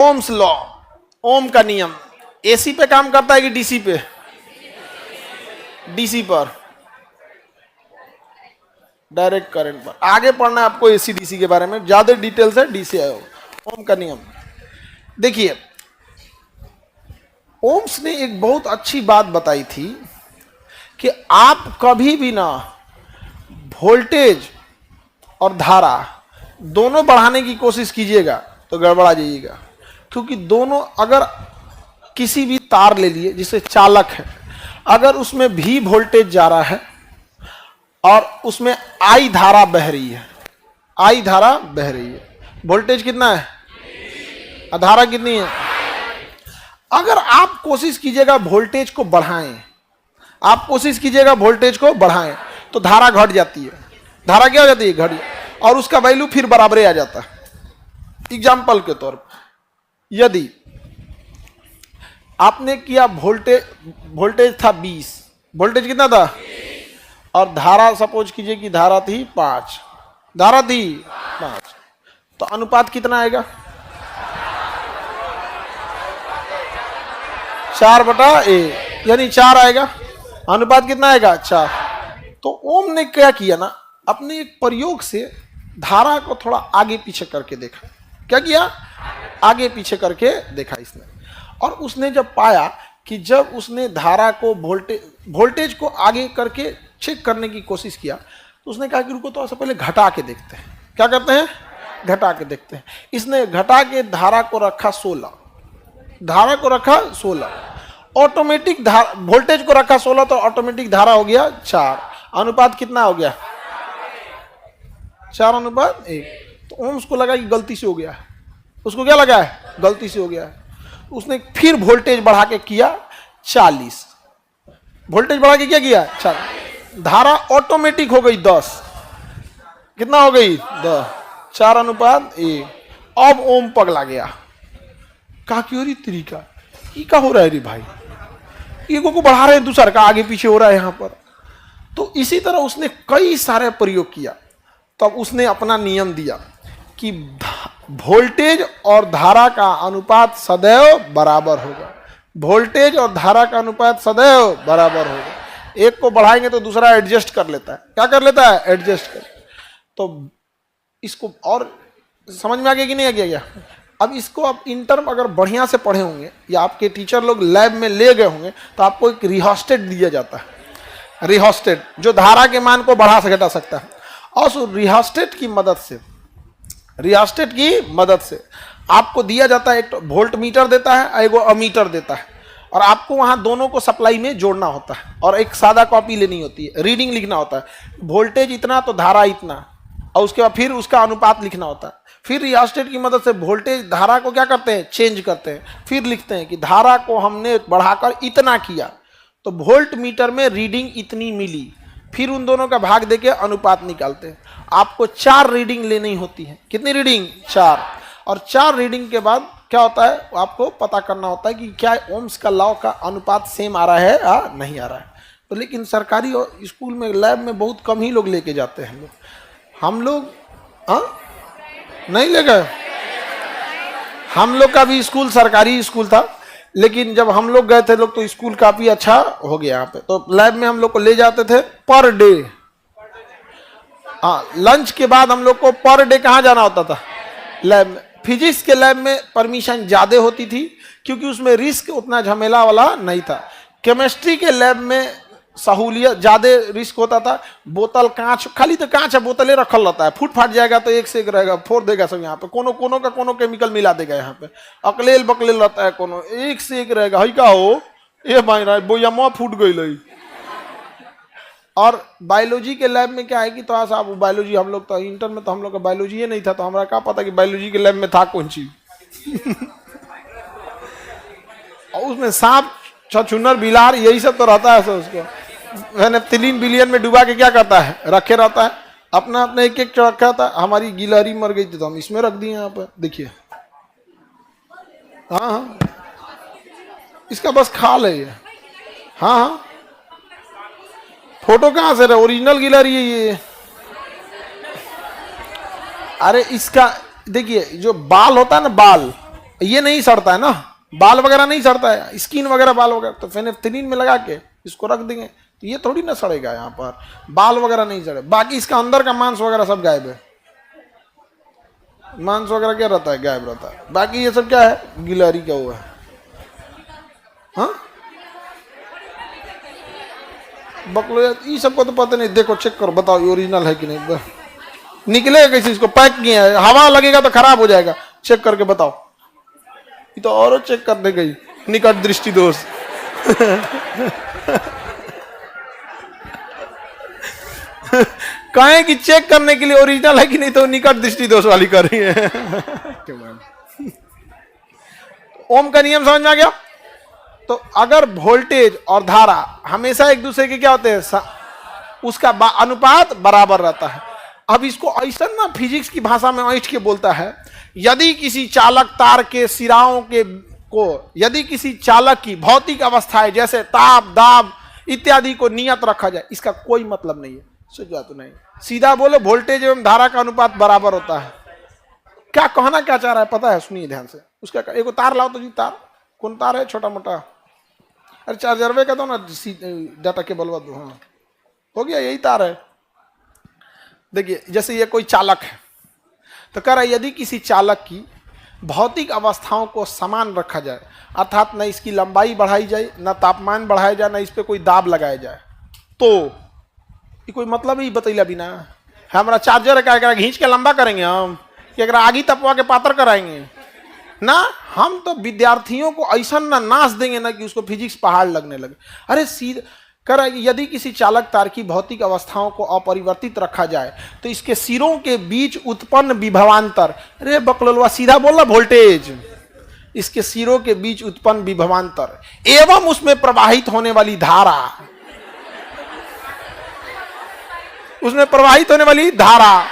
Ohm's law, ओम का नियम AC पे काम करता है कि डीसी पे? डीसी पर, डायरेक्ट करंट पर। आगे पढ़ना है आपको एसी डीसी के बारे में, ज्यादा डिटेल से डीसी आयो। ओम का नियम देखिए, ओम्स ने एक बहुत अच्छी बात बताई थी कि आप कभी भी ना वोल्टेज और धारा दोनों बढ़ाने की कोशिश कीजिएगा तो गड़बड़ा जाइएगा, क्योंकि दोनों, अगर किसी भी तार ले लिए जिसे चालक है, अगर उसमें भी वोल्टेज जा रहा है और उसमें आई धारा बह रही है, आई धारा बह रही है, वोल्टेज कितना है और धारा कितनी है? अगर आप कोशिश कीजिएगा वोल्टेज को बढ़ाएं, आप कोशिश कीजिएगा वोल्टेज को बढ़ाएं, तो धारा घट जाती है। धारा क्या हो जाती है? घट, और उसका वैल्यू फिर बराबर आ जाता है। एग्जाम्पल के तौर पर, यदि आपने किया वोल्टेज था 20, वोल्टेज कितना था? और धारा सपोज कीजिए कि धारा थी 5, धारा थी 5, तो अनुपात कितना आएगा? 4/1, यानी 4 आएगा। अनुपात कितना आएगा? 4। तो ओम ने क्या किया ना, अपने एक प्रयोग से धारा को थोड़ा आगे पीछे करके देखा। क्या किया? आगे पीछे करके देखा इसने, और उसने जब पाया कि जब उसने धारा को वोल्टेज को आगे करके चेक करने की कोशिश किया, तो उसने कहा कि रुको तो पहले घटा के देखते हैं। क्या करते हैं? घटा के देखते हैं। इसने घटा के धारा को रखा 16, धारा को रखा 16, ऑटोमेटिक वोल्टेज को रखा 16, तो ऑटोमेटिक धारा हो गया 4। अनुपात कितना हो गया? 4/1। तो ओम्स को लगा कि गलती से हो गया है। उसको क्या लगा है? गलती से हो गया है। उसने फिर वोल्टेज बढ़ा के किया 40, वोल्टेज बढ़ा के क्या किया? 40। धारा ऑटोमेटिक हो गई 10। कितना हो गई? 10। 4/1। अब ओम पगला गया, कहा क्यों री तरीका ये क्या हो रहा है रे भाई, ईगो को बढ़ा रहे हैं, दूसरा का आगे पीछे हो रहा है यहां पर। तो इसी तरह उसने कई सारे प्रयोग किया, तब उसने अपना नियम दिया कि वोल्टेज और धारा का अनुपात सदैव बराबर होगा। वोल्टेज और धारा का अनुपात सदैव बराबर होगा। एक को बढ़ाएंगे तो दूसरा एडजस्ट कर लेता है। क्या कर लेता है? एडजस्ट कर। तो इसको और समझ में आ गया कि नहीं आ गया? अब इसको आप इंटर अगर बढ़िया से पढ़े होंगे या आपके टीचर लोग लैब में ले गए होंगे, तो आपको एक रिहोस्टेट दिया जाता है। रिहोस्टेट जो धारा के मान को बढ़ा से घटा सकता है, और उस रिहोस्टेट की मदद से आपको दिया जाता है, एक वोल्ट मीटर देता है, एक अमीटर देता है, और आपको वहां दोनों को सप्लाई में जोड़ना होता है, और एक सादा कॉपी लेनी होती है, रीडिंग लिखना होता है, वोल्टेज इतना तो धारा इतना, और उसके बाद फिर उसका अनुपात लिखना होता है। फिर रियोस्टेट की मदद से वोल्टेज धारा को क्या करते हैं? चेंज करते हैं। फिर लिखते हैं कि धारा को हमने बढ़ाकर इतना किया, तो वोल्ट मीटर में रीडिंग इतनी मिली। फिर उन दोनों का भाग देके अनुपात निकालते हैं। आपको 4 रीडिंग लेनी होती है। कितनी रीडिंग? 4। और 4 रीडिंग के बाद क्या होता है? आपको पता करना होता है कि क्या ओम्स का लॉ का अनुपात सेम आ रहा है या नहीं आ रहा है। तो लेकिन सरकारी स्कूल में लैब में बहुत कम ही लोग लेके जाते हैं। हम लोग नहीं ले गए। हम लोग का भी स्कूल सरकारी स्कूल था, लेकिन जब हम लोग गए थे लोग तो स्कूल काफी अच्छा हो गया यहाँ पे। तो लैब में हम लोग को ले जाते थे पर डे। लंच के बाद हम लोग को पर डे कहाँ जाना होता था? लैब में। फिजिक्स के लैब में परमिशन ज्यादा होती थी, क्योंकि उसमें रिस्क उतना झमेला वाला नहीं था। केमिस्ट्री के लैब में सहूलियत ज्यादा रिस्क होता था। बोतल कांच, खाली तो कांच है, बोतलें रखल रहता है, फूट फाट जाएगा तो एक से एक रहेगा, फोड़ देगा सब। यहाँ पे कोनो केमिकल मिला देगा। यहाँ पे अकलेल बकलेल रहता है, कोनो एक से एक रहेगा। हई का हो ये भाई रहा बोया मुँह फूट गई। और बायोलॉजी के लैब में क्या है कि थोड़ा सा बायोलॉजी, हम लोग तो इंटर में तो हम लोग का बायोलॉजी नहीं था, तो हमारा क्या पता कि बायोलॉजी के लैब में था कौन चीज। और उसमें सांप छछुन्नर बिलार यही सब तो रहता है। उसको नेप्थिलीन बिलियन में डुबा के क्या करता है? रखे रहता है। अपना अपने एक एक रखा था। हमारी गिलहरी मर गई थी तो हम इसमें रख दिए। यहाँ पर देखिए, हाँ, इसका बस खाल है ये। हाँ, फोटो कहाँ से रहा? ओरिजिनल गिलहरी है ये। अरे इसका देखिए, जो बाल होता है ना, बाल ये नहीं सड़ता है ना, बाल वगैरह नहीं सड़ता है, स्किन वगैरह बाल वगैरह, तो फेनेफ्थलीन में लगा के इसको रख देंगे तो ये थोड़ी ना सड़ेगा, यहाँ पर बाल वगैरह नहीं सड़े। बाकी इसका अंदर का मांस वगैरह सब गायब है, मांस वगैरह क्या रहता है, गायब रहता है। बाकी ये सब क्या है, गिलहरी का हुआ है। हाँ बकलो ये सबको तो पता नहीं, देखो चेक करो बताओ ये ओरिजिनल है कि नहीं, निकलेगा कैसे, इसको पैक किया है, हवा लगेगा तो खराब हो जाएगा, चेक करके बताओ। ये तो और चेक करने गई, निकट दृष्टि दोष। कहें कि चेक करने के लिए ओरिजिनल है कि नहीं, तो निकट दृष्टि दोष वाली कर रही है। ओम का नियम समझ में आ गया। तो अगर वोल्टेज और धारा हमेशा एक दूसरे के क्या होते हैं, उसका अनुपात बराबर रहता है। अब इसको ऐसा ना फिजिक्स की भाषा में ऐठ के बोलता है, यदि किसी चालक तार के सिराओं के को, यदि किसी चालक की भौतिक अवस्थाएं जैसे ताप दाब इत्यादि को नियत रखा जाए, इसका कोई मतलब नहीं है, समझा तो नहीं। सीधा बोलो वोल्टेज एवं धारा का अनुपात बराबर होता है। क्या कहना क्या चाह रहा है पता है, सुनिए ध्यान से। उसका एक तार लाओ तो जी, तार कौन तार है, छोटा मोटा, अरे चार्जरवे का दो ना, डाटा केबल दो, हाँ हो गया, यही तार है। देखिए जैसे ये कोई चालक है, तो कह रहा है यदि किसी चालक की भौतिक अवस्थाओं को समान रखा जाए, अर्थात न इसकी लंबाई बढ़ाई जाए, न तापमान बढ़ाया जाए, न इस पर कोई दाब लगाया जाए, तो ये कोई मतलब ही बतैला बिना। हमारा चार्जर का घींच के लंबा करेंगे हम, कि अगर आगी तपवा के पातर कराएंगे ना, हम तो विद्यार्थियों को ऐसा ना नाश देंगे ना कि उसको फिजिक्स पहाड़ लगने लगे। अरे सीधा कर, यदि किसी चालक तार की भौतिक अवस्थाओं को अपरिवर्तित रखा जाए तो इसके सिरों के बीच उत्पन्न विभवांतर, अरे बकलोलवा सीधा बोला वोल्टेज, इसके सिरों के बीच उत्पन्न विभवांतर एवं उसमें प्रवाहित होने वाली धारा, उसमें प्रवाहित होने वाली धारा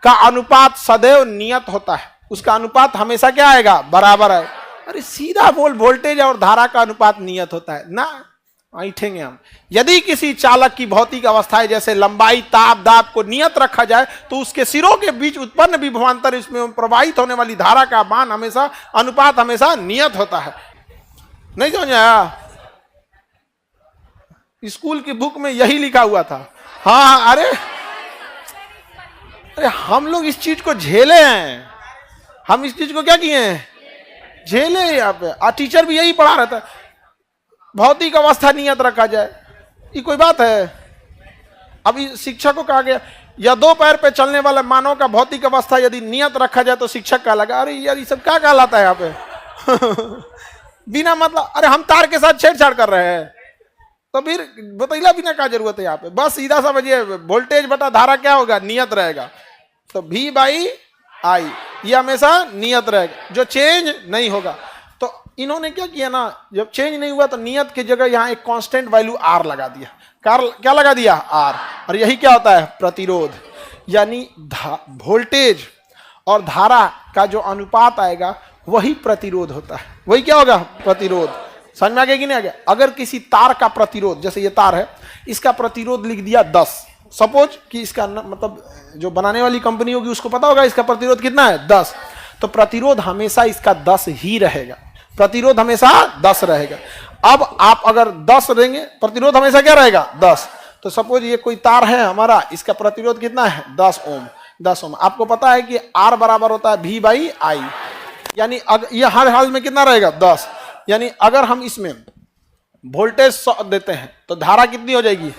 का अनुपात सदैव नियत होता है। उसका अनुपात हमेशा क्या आएगा, बराबर है। अरे सीधा बोल, वोल्टेज और धारा का अनुपात नियत होता है ना, ऐठेंगे हम। यदि किसी चालक की भौतिक अवस्थाएं जैसे लंबाई ताप दाब को नियत रखा जाए तो उसके सिरों के बीच उत्पन्न विभवांतर, इसमें प्रवाहित होने वाली धारा का मान हमेशा, अनुपात हमेशा नियत होता है। नहीं समझ आया, स्कूल की बुक में यही लिखा हुआ था। हाँ अरे हम लोग इस चीज को झेले हैं, हम इस चीज को क्या किए हैं, झेले यहाँ पे। और टीचर भी यही पढ़ा रहता है, भौतिक अवस्था नियत रखा जाए, ये कोई बात है। अभी शिक्षक को कहा गया या दो पैर पे चलने वाले मानव का भौतिक अवस्था यदि नियत रखा जाए तो शिक्षक का लगा, अरे यार ये सब क्या कहलाता है यहाँ पे। बिना मतलब, अरे हम तार के साथ छेड़छाड़ कर रहे हैं, तो फिर बतैला बिना क्या जरूरत है यहाँ पे। बस सीधा समझिए, वोल्टेज बटा धारा क्या होगा, नियत रहेगा। तो V बाई आई ये हमेशा नियत रहेगा, जो चेंज नहीं होगा। तो इन्होंने क्या किया ना, जब चेंज नहीं हुआ तो नियत की जगह यहाँ एक कांस्टेंट वैल्यू R लगा दिया। क्या लगा दिया, R। और यही क्या होता है, प्रतिरोध। यानी वोल्टेज और धारा का जो अनुपात आएगा वही प्रतिरोध होता है। वही क्या होगा, प्रतिरोध। समझ में आ गया कि नहीं आ गया। अगर किसी तार का प्रतिरोध, जैसे ये तार है, इसका प्रतिरोध लिख दिया 10, सपोज कि इसका मतलब जो बनाने वाली कंपनी होगी उसको पता होगा इसका प्रतिरोध कितना है, 10, तो प्रतिरोध हमेशा इसका 10 ही रहेगा, प्रतिरोध हमेशा 10 रहेगा। अब आप अगर 10 देंगे, प्रतिरोध हमेशा क्या रहेगा, 10। तो सपोज ये कोई तार है हमारा, इसका प्रतिरोध कितना है, 10 ओम। 10 ओम। आपको पता है कि R बराबर होता है V बाई आई, यानी ये हर हाल में कितना रहेगा, 10। यानी अगर हम इसमें वोल्टेज 100 देते हैं तो धारा कितनी हो जाएगी,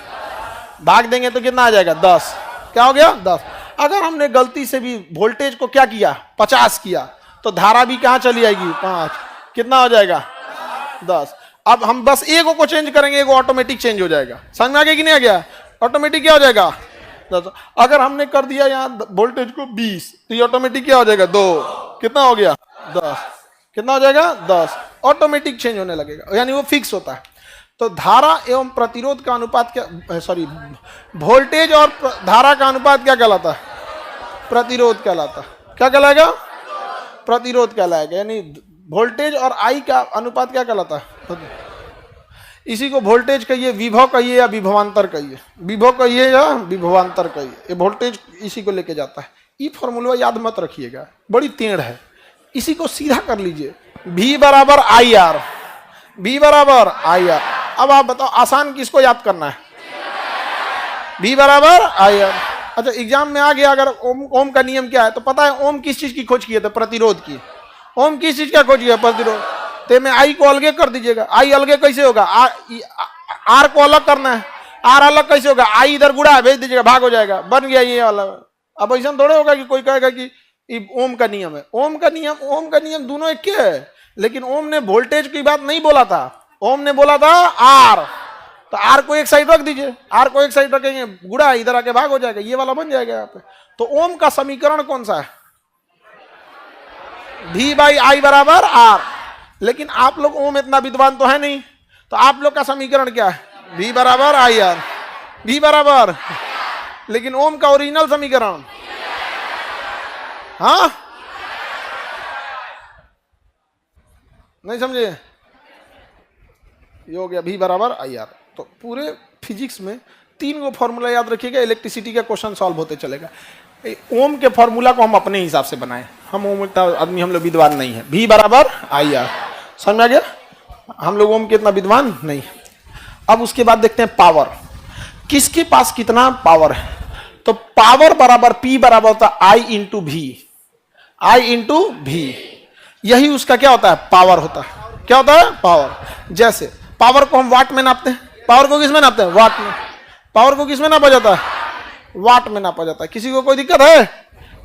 भाग देंगे तो कितना आ जाएगा, 10। क्या हो गया, 10। अगर हमने गलती से भी वोल्टेज को क्या किया, 50 किया, तो धारा भी कहां चली जाएगी, 5। कितना हो जाएगा, 10। अब हम बस एगो को चेंज करेंगे, एगो ऑटोमेटिक चेंज हो जाएगा। समझ में आ गया कि नहीं आ गया, ऑटोमेटिक क्या हो जाएगा, 10। अगर हमने कर दिया यहाँ वोल्टेज को 20, तो ये ऑटोमेटिक क्या हो जाएगा, 2। कितना हो गया, 10। कितना हो जाएगा, 10। ऑटोमेटिक चेंज होने लगेगा, यानी वो फिक्स होता है। तो धारा एवं प्रतिरोध का अनुपात क्या, सॉरी वोल्टेज और धारा का अनुपात क्या कहलाता है, प्रतिरोध कहलाता है। क्या कहलाएगा, प्रतिरोध कहलाएगा। यानी वोल्टेज और आई का अनुपात क्या कहलाता है, इसी को वोल्टेज कहिए, विभव कहिए या विभवांतर कहिए, विभव कहिए या विभवांतर कहिए, ये वोल्टेज इसी को लेके जाता है। ये फॉर्मूला याद मत रखिएगा, बड़ी टेढ़ है, इसी को सीधा कर लीजिए। V बराबर आई आर, V बराबर आई आर। अब आप बताओ आसान किसको याद करना है? V बराबर आई आर। अच्छा एग्जाम में आ गया अगर ओम का नियम क्या है तो पता है ओम किस चीज की खोज किए थे? प्रतिरोध की। ओम किस चीज का खोज किया? प्रतिरोध। तो मैं आई को अलगे कर दीजिएगा। आई अलगे कैसे होगा? आर को अलग करना है। आर अलग कैसे होगा? आई इधर गुड़ा भेज दीजिएगा, भाग हो जाएगा, बन गया ये वाला। अब ऐसा थोड़े होगा कि कोई कहेगा कि ओम का नियम है। ओम का नियम दोनों एक है, लेकिन ओम ने वोल्टेज की बात नहीं बोला था। ओम ने बोला था आर, तो आर को एक साइड रख दीजिए। आर को एक साइड रखेंगे, गुड़ा इधर आके भाग हो जाएगा, ये वाला बन जाएगा यहाँ पे। तो ओम का समीकरण कौन सा है? V बाई आई बराबर आर। लेकिन आप लोग ओम इतना विद्वान तो है नहीं, तो आप लोग का समीकरण क्या है? V बराबर आई आर, V बराबर। लेकिन ओम का ओरिजिनल समीकरण, हाँ नहीं समझे? ये हो गया V बराबर आई आर। तो पूरे फिजिक्स में 3 गो फॉर्मूला याद रखिएगा, इलेक्ट्रिसिटी का क्वेश्चन सॉल्व होते चलेगा। ओम के फॉर्मूला को हम अपने हिसाब से बनाए, हम ओम का आदमी, हम लोग विद्वान नहीं है। V बराबर आई आर, समझ में आ गया? हम लोग ओम के इतना विद्वान नहीं। अब उसके बाद देखते हैं पावर, किसके पास कितना पावर है। तो पावर बराबर P बराबर होता है I into V, I into V। यही उसका क्या होता है? पावर होता है। क्या होता है? पावर। जैसे पावर को हम वाट में नापते हैं। पावर को किस में नापते हैं? वाट में। पावर को किस में नापा जाता है? वाट में नापा जाता है। किसी को कोई दिक्कत है?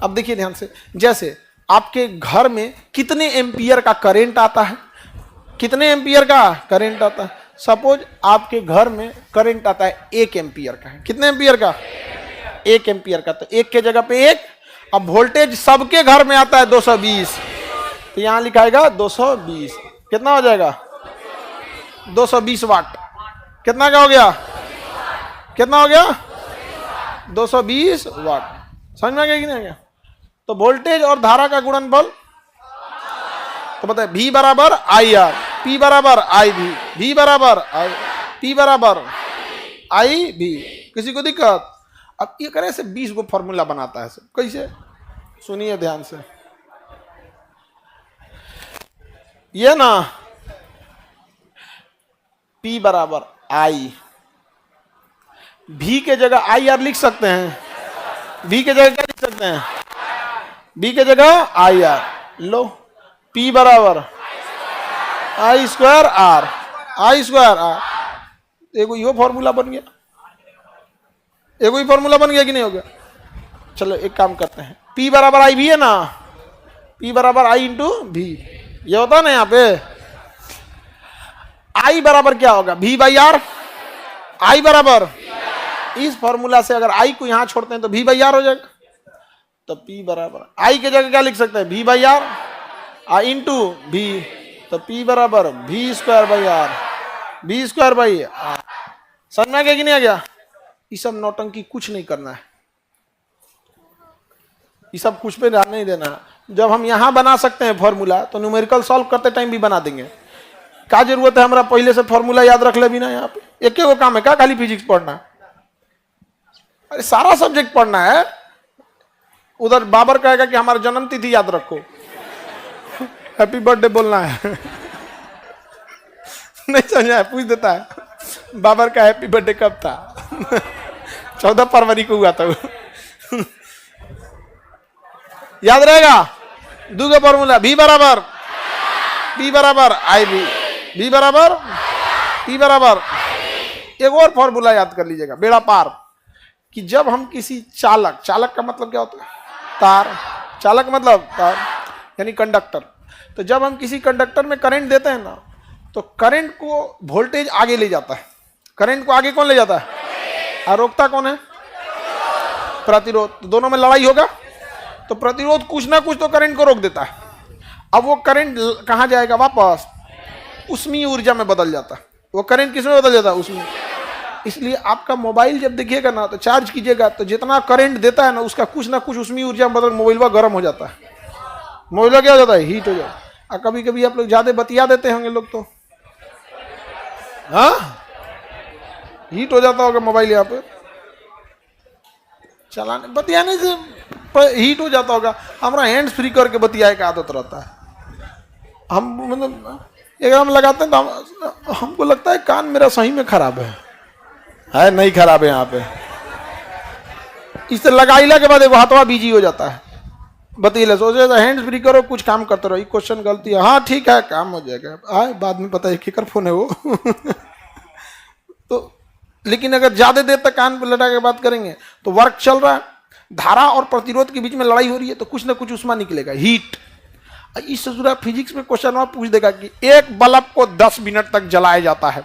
अब देखिए ध्यान से, जैसे आपके घर में कितने एम्पियर का करंट आता है? कितने एम्पियर का करंट आता है? सपोज आपके घर में करंट आता है 1 एम्पियर का। कितने एम्पियर का? 1 एम्पियर का। तो 1 के जगह पे 1। अब वोल्टेज सबके घर में आता है 220, तो यहां लिखाएगा 220। कितना हो जाएगा? 220 वाट। कितना का हो गया? कितना हो गया? 220 वाट। समझ में आ गया कि नहीं आ गया? तो वोल्टेज और धारा का गुणनफल, तो बताए V बराबर आई आर, P बराबर आई भी, V बराबर आई, P बराबर आई भी। किसी को दिक्कत? अब ये करे से 20 को फॉर्मूला बनाता है। कैसे? सुनिए ध्यान से। ये ना P बराबर आई, V के जगह आई आर लिख सकते हैं। V के जगह क्या लिख सकते हैं? V के जगह आई आर। लो P बराबर I square R, I square R. एगो यो फॉर्मूला बन गया, एगो ही फॉर्मूला बन गया कि नहीं हो गया? चलो एक काम करते हैं, P बराबर आई भी है ना, P बराबर आई इंटू भी, ये होता है ना यहाँ पे। I बराबर क्या होगा? V by R. I बराबर, इस फॉर्मूला से अगर I को यहां छोड़ते हैं तो V बाई आर हो जाएगा। तो P बराबर I के जगह क्या लिख सकते हैं? V by R, I into V। तो P बराबर V square by R, V square by R. समझ में आ गया कि नहीं आ गया? ये सब नौटंकी कुछ नहीं करना है, ये सब कुछ पे ध्यान नहीं देना। जब हम यहां बना सकते हैं फॉर्मूला, तो न्यूमेरिकल सॉल्व करते टाइम भी बना देंगे। क्या जरूरत है हमारा पहले से फॉर्मूला याद रख ले बिना? यहाँ पे एक वो काम है क्या? खाली फिजिक्स पढ़ना? अरे सारा सब्जेक्ट पढ़ना है। उधर बाबर कहेगा कि हमारा जन्म तिथि याद रखो, हैप्पी बर्थडे बोलना है। नहीं समझा है? पूछ देता है बाबर का हैप्पी बर्थडे कब था? 14 फरवरी को हुआ था। याद रहेगा? दूसरा फॉर्मूला V बराबर, P बराबर आई भी, V बराबर P बराबर। एक और फॉर्मूला याद कर लीजिएगा, बेड़ा पार, कि जब हम किसी चालक, चालक का मतलब क्या होता है? तार। चालक मतलब तार यानी कंडक्टर। तो जब हम किसी कंडक्टर में करंट देते हैं ना, तो करंट को वोल्टेज आगे ले जाता है। करंट को आगे कौन ले जाता है? और रोकता कौन है? प्रतिरोध। तो दोनों में लड़ाई होगा, तो प्रतिरोध कुछ ना कुछ तो करंट को रोक देता है। अब वो करंट कहां जाएगा? वापस ऊष्मीय ऊर्जा में बदल जाता है। वो करंट किस में बदल जाता है? ऊष्मीय। इसलिए आपका मोबाइल जब देखिएगा ना, तो चार्ज कीजिएगा, तो जितना करंट देता है ना, उसका कुछ ना कुछ ऊष्मीय ऊर्जा में बदल मोबाइल गर्म हो जाता है। मोबाइल क्या हो जाता है? हीट हो जाता है। और कभी कभी आप लोग ज्यादा बतिया देते होंगे लोग, तो हाँ हीट हो जाता होगा मोबाइल। यहाँ पे चलाने बतियाने से हीट हो जाता होगा। हमारा हैंड्स फ्री करके बतियाए का आदत रहता है। हम मतलब एक हम लगाते हैं तो हमको लगता है कान मेरा सही में खराब है नहीं खराब है यहाँ पे। इस लगाइला के बाद हाथवा बिजी हो जाता है। बतीले सोचे तो हैंड्स फ्री करो, कुछ काम करते रहो, क्वेश्चन गलती है, हाँ ठीक है काम हो जाएगा, आए बाद में पता है किकर फोन है वो तो लेकिन अगर ज्यादा देर तक कान पर लटा के बात करेंगे तो वर्क चल रहा है, धारा और प्रतिरोध के बीच में लड़ाई हो रही है, तो कुछ ना कुछ उसमें निकलेगा, हीट। इस फिजिक्स में क्वेश्चन आप पूछ देगा कि एक बल्ब को 10 मिनट तक जलाया जाता है,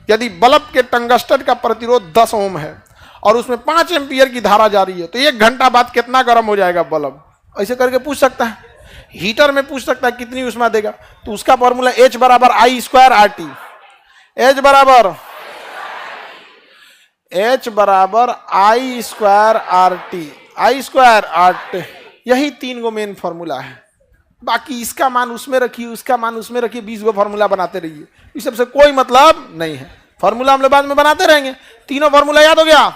यदि बल्ब के टंगस्टन का प्रतिरोध 10 ओम है और उसमें 5 एम्पियर की धारा जा रही है, तो 1 घंटा बाद कितना गर्म हो जाएगा बल्ब, ऐसे करके पूछ सकता है। हीटर में पूछ सकता है कितनी ऊष्मा देगा, तो उसका फॉर्मूला H बराबर I स्क्वायर RT, H बराबर I square RT, I square RT, यही 3 गो मेन फॉर्मूला है। बाकी इसका मान उसमें रखिए, उसका मान उसमें रखिए, 20 गो फॉर्मूला बनाते रहिए, इस सबसे कोई मतलब नहीं है। फॉर्मूला हम लोग बाद में बनाते रहेंगे। तीनों फॉर्मूला याद हो गया।